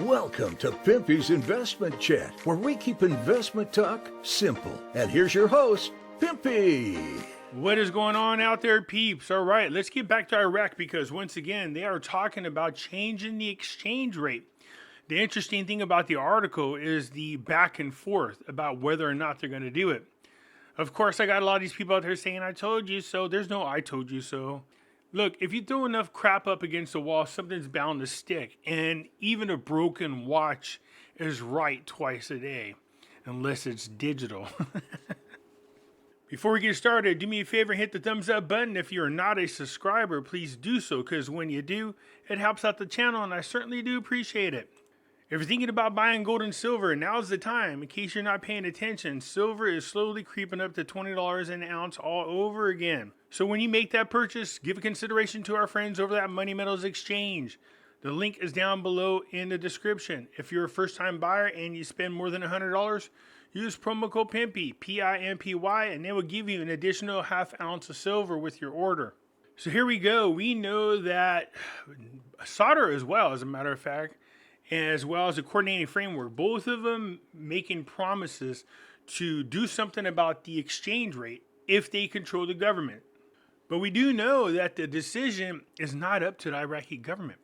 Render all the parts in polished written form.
Welcome to Pimpy's Investment Chat, where we keep investment talk simple. And here's your host, Pimpy. What is going on out there, peeps? All right, let's get back to Iraq because once again, they are talking about changing the exchange rate. The interesting thing about the article is the back and forth about whether or not they're going to do it. Of course, I got a lot of these people out there saying, I told you so. There's no I told you so. Look, if you throw enough crap up against the wall, something's bound to stick. And even a broken watch is right twice a day, unless it's digital. Before we get started, do me a favor, hit the thumbs up button. If you're not a subscriber, please do so, because when you do, it helps out the channel, and I certainly do appreciate it. If you're thinking about buying gold and silver, now's the time. In case you're not paying attention, silver is slowly creeping up to $20 an ounce all over again. So when you make that purchase, give a consideration to our friends over at Money Metals Exchange. The link is down below in the description. If you're a first-time buyer and you spend more than $100, use promo code Pimpy, P-I-M-P-Y, and they will give you an additional half ounce of silver with your order. So here we go. We know that solder as well, as a matter of fact, as well as a coordinating framework, both of them making promises to do something about the exchange rate if they control the government. But we do know that the decision is not up to the Iraqi government.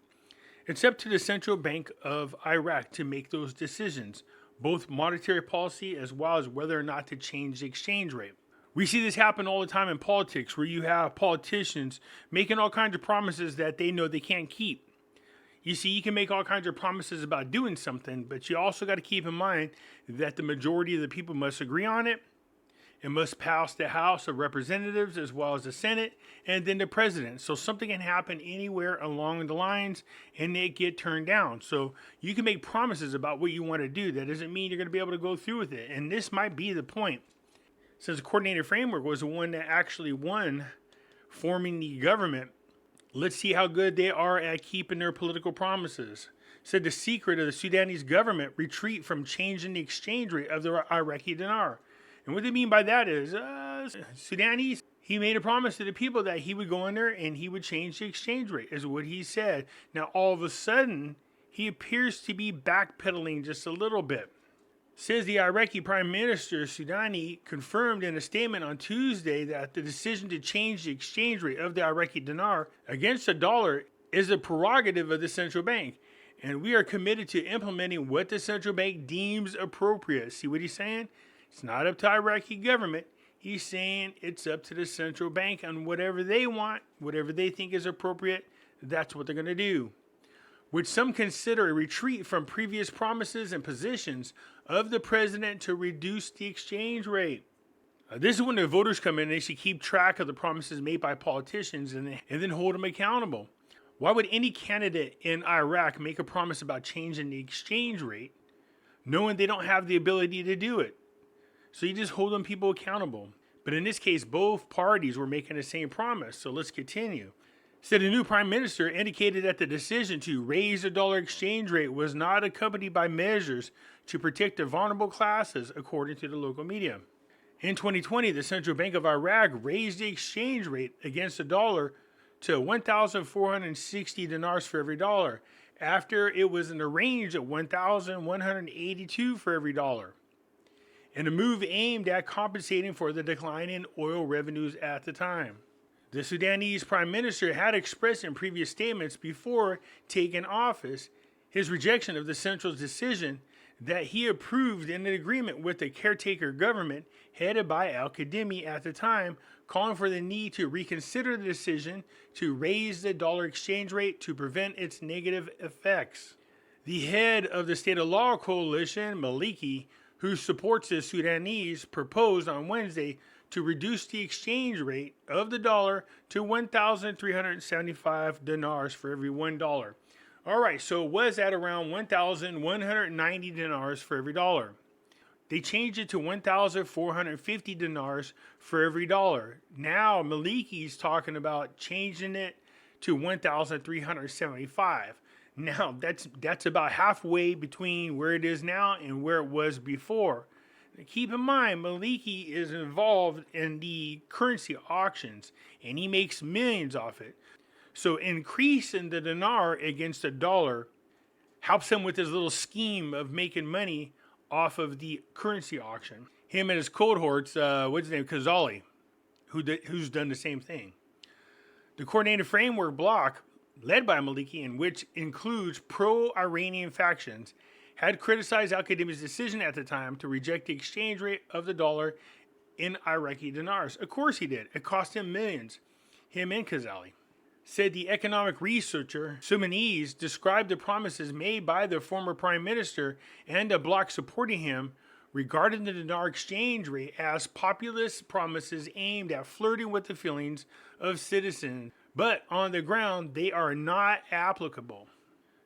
It's up to the Central Bank of Iraq to make those decisions, both monetary policy as well as whether or not to change the exchange rate. We see this happen all the time in politics, where you have politicians making all kinds of promises that they know they can't keep. You see, you can make all kinds of promises about doing something, but you also got to keep in mind that the majority of the people must agree on it. It must pass the House of Representatives as well as the Senate and then the President. So something can happen anywhere along the lines and it get turned down. So you can make promises about what you want to do. That doesn't mean you're going to be able to go through with it. And this might be the point. Since the coordinated framework was the one that actually won forming the government, let's see how good they are at keeping their political promises. Said the secret of the Sudanese government retreat from changing the exchange rate of the Iraqi dinar. And what they mean by that is, Sudanese, he made a promise to the people that he would go in there and he would change the exchange rate, is what he said. Now, all of a sudden, he appears to be backpedaling just a little bit. Says the Iraqi Prime Minister, Sudanese, confirmed in a statement on Tuesday that the decision to change the exchange rate of the Iraqi dinar against the dollar is a prerogative of the central bank. And we are committed to implementing what the central bank deems appropriate. See what he's saying? It's not up to Iraqi government. He's saying it's up to the central bank, and whatever they want, whatever they think is appropriate, that's what they're going to do. Which some consider a retreat from previous promises and positions of the president to reduce the exchange rate. This is when the voters come in and they should keep track of the promises made by politicians and then hold them accountable. Why would any candidate in Iraq make a promise about changing the exchange rate knowing they don't have the ability to do it? So you just hold them people accountable. But in this case, both parties were making the same promise. So let's continue. Said the new prime minister indicated that the decision to raise the dollar exchange rate was not accompanied by measures to protect the vulnerable classes, according to the local media. In 2020, the Central Bank of Iraq raised the exchange rate against the dollar to 1,460 dinars for every dollar, after it was in the range of 1,182 for every dollar. And a move aimed at compensating for the decline in oil revenues at the time. The Sudanese prime minister had expressed in previous statements before taking office his rejection of the central's decision that he approved in an agreement with the caretaker government headed by al-Kadhimi at the time, calling for the need to reconsider the decision to raise the dollar exchange rate to prevent its negative effects. The head of the State of Law Coalition, Maliki, who supports the Sudanese, proposed on Wednesday to reduce the exchange rate of the dollar to 1,375 dinars for every $1. All right, so it was at around 1,190 dinars for every dollar. They changed it to 1,450 dinars for every dollar. Now Maliki's talking about changing it to 1,375. Now, that's about halfway between where it is now and where it was before. Now, keep in mind, Maliki is involved in the currency auctions, and he makes millions off it. So increasing the dinar against the dollar helps him with his little scheme of making money off of the currency auction. Him and his cohorts, what's his name, Kazali, who's done the same thing. The coordinated framework bloc, led by Maliki, and which includes pro-Iranian factions, had criticized Al-Qadimi's decision at the time to reject the exchange rate of the dollar in Iraqi dinars. Of course he did. It cost him millions. Him and Kazali. Said the economic researcher Sumanese described the promises made by the former prime minister and a bloc supporting him regarding the dinar exchange rate as populist promises aimed at flirting with the feelings of citizens, but on the ground they are not applicable.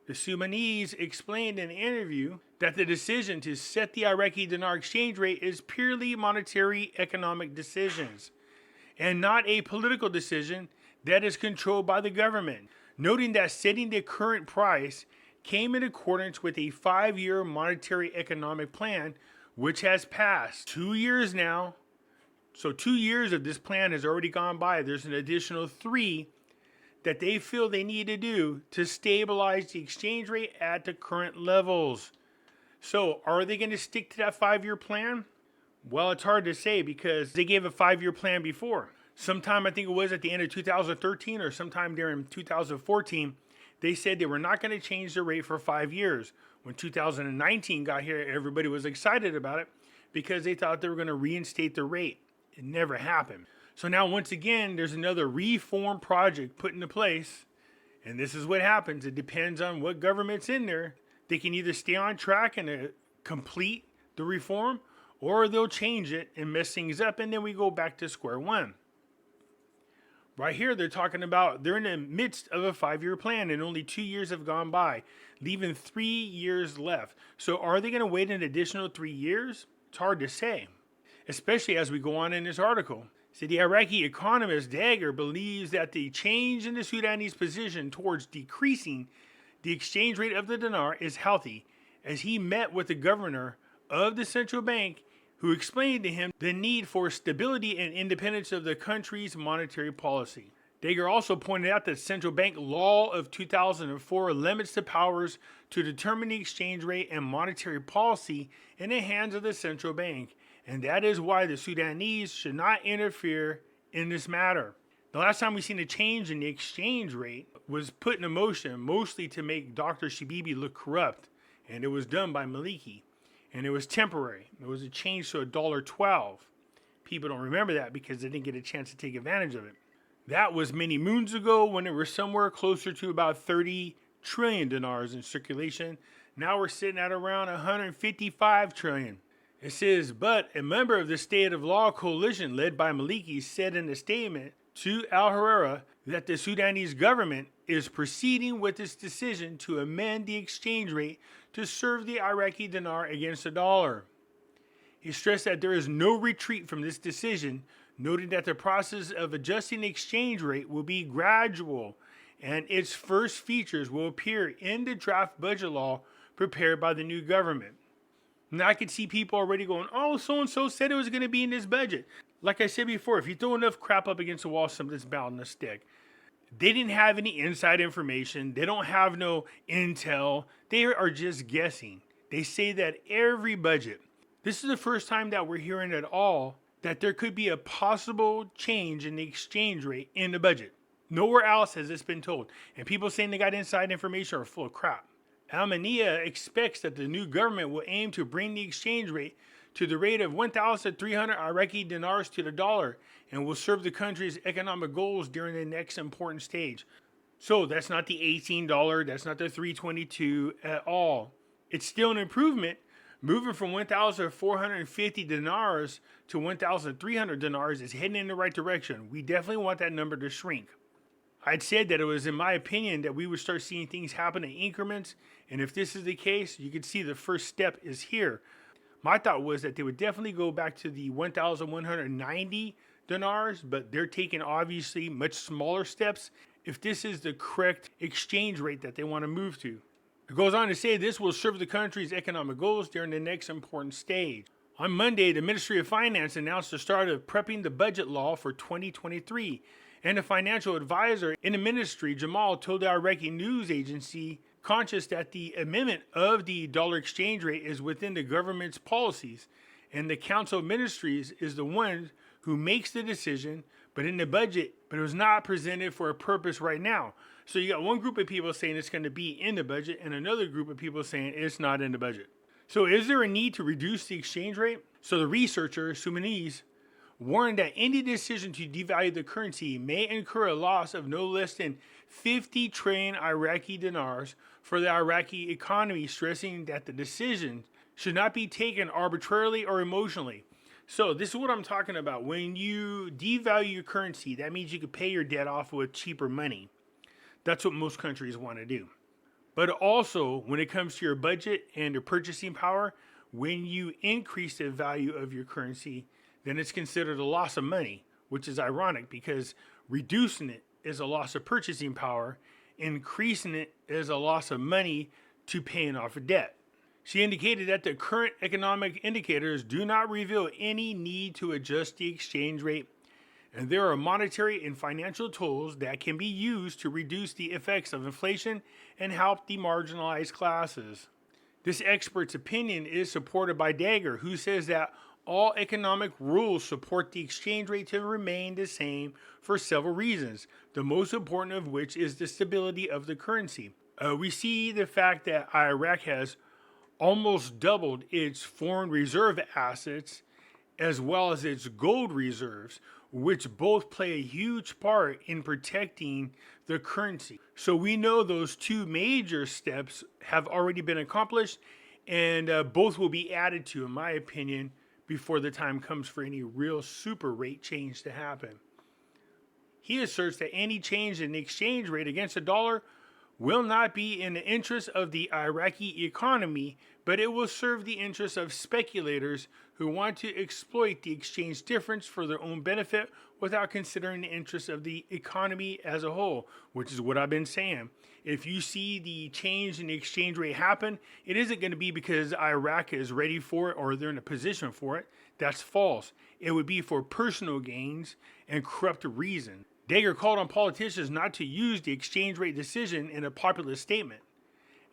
The Sumanese explained in an interview that the decision to set the Iraqi dinar exchange rate is purely monetary economic decisions and not a political decision that is controlled by the government, noting that setting the current price came in accordance with a 5-year monetary economic plan which has passed 2 years now. So 2 years of this plan has already gone by. There's an additional 3 that they feel they need to do to stabilize the exchange rate at the current levels. So are they going to stick to that 5-year plan? Well, it's hard to say because they gave a 5-year plan before. Sometime, I think it was at the end of 2013 or sometime during 2014, they said they were not going to change the rate for 5 years. When 2019 got here, everybody was excited about it because they thought they were going to reinstate the rate. It never happened. So now, once again, there's another reform project put into place. And this is what happens. It depends on what government's in there. They can either stay on track and complete the reform, or they'll change it and mess things up, and then we go back to square one. Right here, they're talking about they're in the midst of a 5-year plan, and only 2 years have gone by, leaving 3 years left. So are they going to wait an additional 3 years? It's hard to say, especially as we go on in this article. So the Iraqi economist Dagger believes that the change in the Sudanese position towards decreasing the exchange rate of the dinar is healthy, as he met with the governor of the central bank who explained to him the need for stability and independence of the country's monetary policy. Dagger also pointed out that central bank law of 2004 limits the powers to determine the exchange rate and monetary policy in the hands of the central bank, and that is why the Sudanese should not interfere in this matter. The last time we seen a change in the exchange rate was put in motion mostly to make Dr. Shabibi look corrupt, and it was done by Maliki, and it was temporary. It was a change to $1.12. People don't remember that because they didn't get a chance to take advantage of it. That was many moons ago when it was somewhere closer to about 30 trillion dinars in circulation. Now we're sitting at around 155 trillion. It says, but a member of the State of Law coalition led by Maliki said in a statement to Al Harara that the Sudanese government is proceeding with its decision to amend the exchange rate to serve the Iraqi dinar against the dollar. He stressed that there is no retreat from this decision, noting that the process of adjusting the exchange rate will be gradual and its first features will appear in the draft budget law prepared by the new government. Now I could see people already going, oh, so-and-so said it was going to be in this budget. Like I said before, if you throw enough crap up against the wall, something's bound to stick. They didn't have any inside information. They don't have no intel. They are just guessing. They say that every budget. This is the first time that we're hearing at all that there could be a possible change in the exchange rate in the budget. Nowhere else has this been told. And people saying they got inside information are full of crap. Al-Mania expects that the new government will aim to bring the exchange rate to the rate of 1,300 Iraqi dinars to the dollar and will serve the country's economic goals during the next important stage. So that's not the $18, that's not the $3.22 at all. It's still an improvement. Moving from 1,450 dinars to 1,300 dinars is heading in the right direction. We definitely want that number to shrink. I'd said that it was in my opinion that we would start seeing things happen in increments, and if this is the case, you can see the first step is here. My thought was that they would definitely go back to the 1,190 dinars, but they're taking obviously much smaller steps if this is the correct exchange rate that they want to move to. It goes on to say this will serve the country's economic goals during the next important stage. On Monday, the Ministry of Finance announced the start of prepping the budget law for 2023, And a financial advisor in the ministry, Jamal, told the Iraqi news agency conscious that the amendment of the dollar exchange rate is within the government's policies, and the Council of Ministries is the one who makes the decision, but in the budget, but it was not presented for a purpose right now. So you got one group of people saying it's going to be in the budget, and another group of people saying it's not in the budget. So is there a need to reduce the exchange rate? So the researcher, Sumanese, warned that any decision to devalue the currency may incur a loss of no less than 50 trillion Iraqi dinars for the Iraqi economy, stressing that the decision should not be taken arbitrarily or emotionally. So this is what I'm talking about. When you devalue your currency, that means you can pay your debt off with cheaper money. That's what most countries want to do. But also, when it comes to your budget and your purchasing power, when you increase the value of your currency, then it's considered a loss of money, which is ironic because reducing it is a loss of purchasing power, increasing it is a loss of money to paying off a debt. She indicated that the current economic indicators do not reveal any need to adjust the exchange rate, and there are monetary and financial tools that can be used to reduce the effects of inflation and help the marginalized classes. This expert's opinion is supported by Dagger, who says that all economic rules support the exchange rate to remain the same for several reasons, the most important of which is the stability of the currency. We see the fact that Iraq has almost doubled its foreign reserve assets as well as its gold reserves, which both play a huge part in protecting the currency. So we know those two major steps have already been accomplished, and both will be added to, in my opinion, before the time comes for any real super rate change to happen. He asserts that any change in the exchange rate against the dollar will not be in the interest of the Iraqi economy, but it will serve the interests of speculators who want to exploit the exchange difference for their own benefit without considering the interests of the economy as a whole, which is what I've been saying. If you see the change in the exchange rate happen, it isn't going to be because Iraq is ready for it or they're in a position for it. That's false. It would be for personal gains and corrupt reason. Dagger called on politicians not to use the exchange rate decision in a populist statement,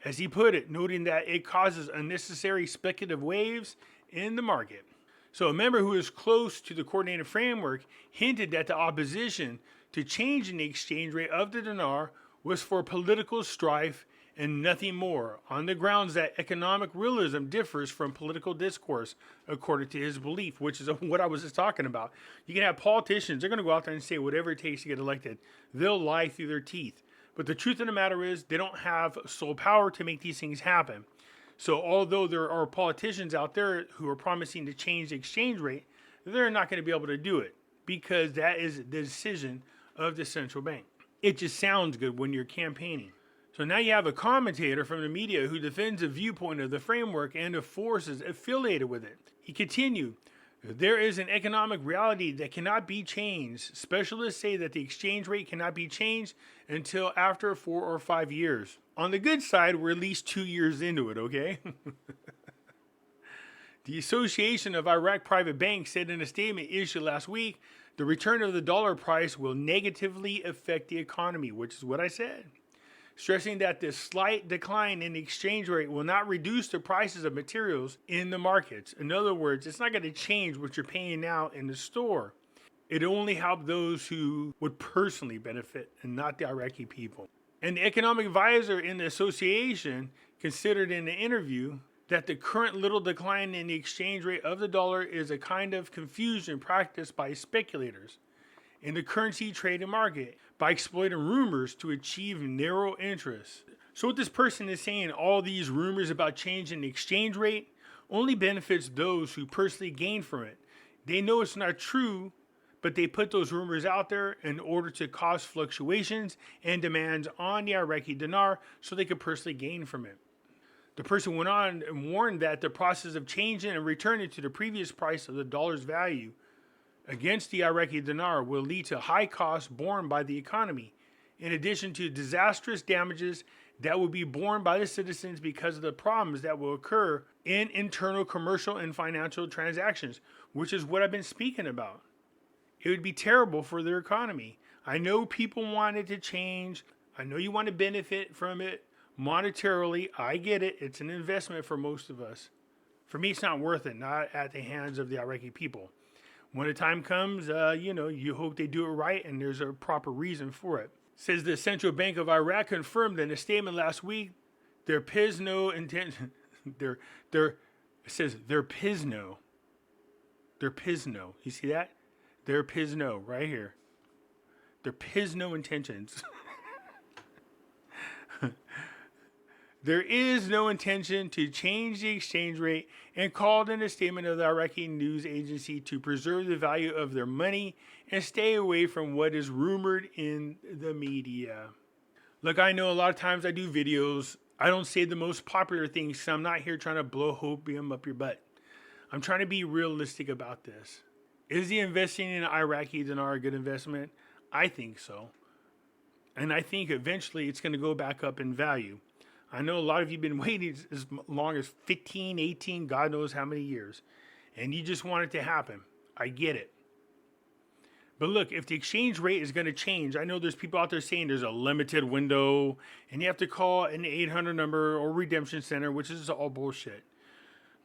as he put it, noting that it causes unnecessary speculative waves in the market. So a member who is close to the coordinated framework hinted that the opposition to changing the exchange rate of the dinar was for political strife and nothing more, on the grounds that economic realism differs from political discourse, according to his belief, which is what I was just talking about. You can have politicians, they're going to go out there and say whatever it takes to get elected. They'll lie through their teeth. But the truth of the matter is, they don't have sole power to make these things happen. So although there are politicians out there who are promising to change the exchange rate, they're not going to be able to do it because that is the decision of the central bank. It just sounds good when you're campaigning. So now you have a commentator from the media who defends the viewpoint of the framework and the forces affiliated with it. He continued, there is an economic reality that cannot be changed. Specialists say that the exchange rate cannot be changed until after 4 or 5 years. On the good side, we're at least 2 years into it, okay? The Association of Iraq Private Banks said in a statement issued last week, the return of the dollar price will negatively affect the economy, which is what I said, stressing that this slight decline in the exchange rate will not reduce the prices of materials in the markets. In other words, it's not going to change what you're paying now in the store. It only help those who would personally benefit and not the Iraqi people. And the economic advisor in the association considered in the interview that the current little decline in the exchange rate of the dollar is a kind of confusion practiced by speculators in the currency trading market by exploiting rumors to achieve narrow interests. So what this person is saying, all these rumors about changing the exchange rate only benefits those who personally gain from it. They know it's not true, but they put those rumors out there in order to cause fluctuations and demands on the Iraqi dinar so they could personally gain from it. The person went on and warned that the process of changing and returning to the previous price of the dollar's value against the Iraqi dinar will lead to high costs borne by the economy, in addition to disastrous damages that will be borne by the citizens because of the problems that will occur in internal commercial and financial transactions, which is what I've been speaking about. It would be terrible for their economy. I know people want it to change. I know you want to benefit from it monetarily. I get it. It's an investment for most of us. For me, it's not worth it, not at the hands of the Iraqi people. When the time comes, you hope they do it right and there's a proper reason for it. Says the Central Bank of Iraq confirmed in a statement last week their PISNO intention. It says their PISNO. Their PISNO. You see that? Their PISNO right here. Their PISNO intentions. There is no intention to change the exchange rate, and called in a statement of the Iraqi news agency to preserve the value of their money and stay away from what is rumored in the media. Look, I know a lot of times I do videos. I don't say the most popular things, so I'm not here trying to blow hopium up your butt. I'm trying to be realistic about this. Is the investing in Iraqi dinar a good investment? I think so. And I think eventually it's going to go back up in value. I know a lot of you have been waiting as long as 15, 18, God knows how many years. And you just want it to happen. I get it. But look, if the exchange rate is going to change, I know there's people out there saying there's a limited window and you have to call an 800 number or redemption center, which is all bullshit.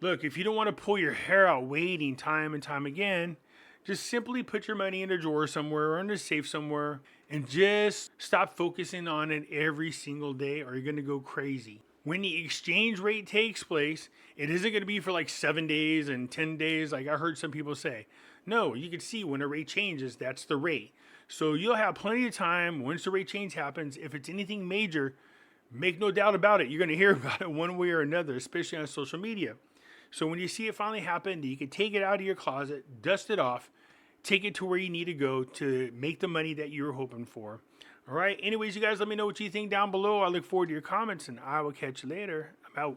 Look, if you don't want to pull your hair out waiting time and time again, just simply put your money in a drawer somewhere or in a safe somewhere and just stop focusing on it every single day or you're going to go crazy. When the exchange rate takes place, it isn't going to be for like 7 days and 10 days like I heard some people say. No, you can see when a rate changes, that's the rate. So you'll have plenty of time once the rate change happens. If it's anything major, make no doubt about it. You're going to hear about it one way or another, especially on social media. So when you see it finally happen, you can take it out of your closet, dust it off, take it to where you need to go to make the money that you were hoping for. All right. Anyways, you guys, let me know what you think down below. I look forward to your comments, and I will catch you later. I'm out.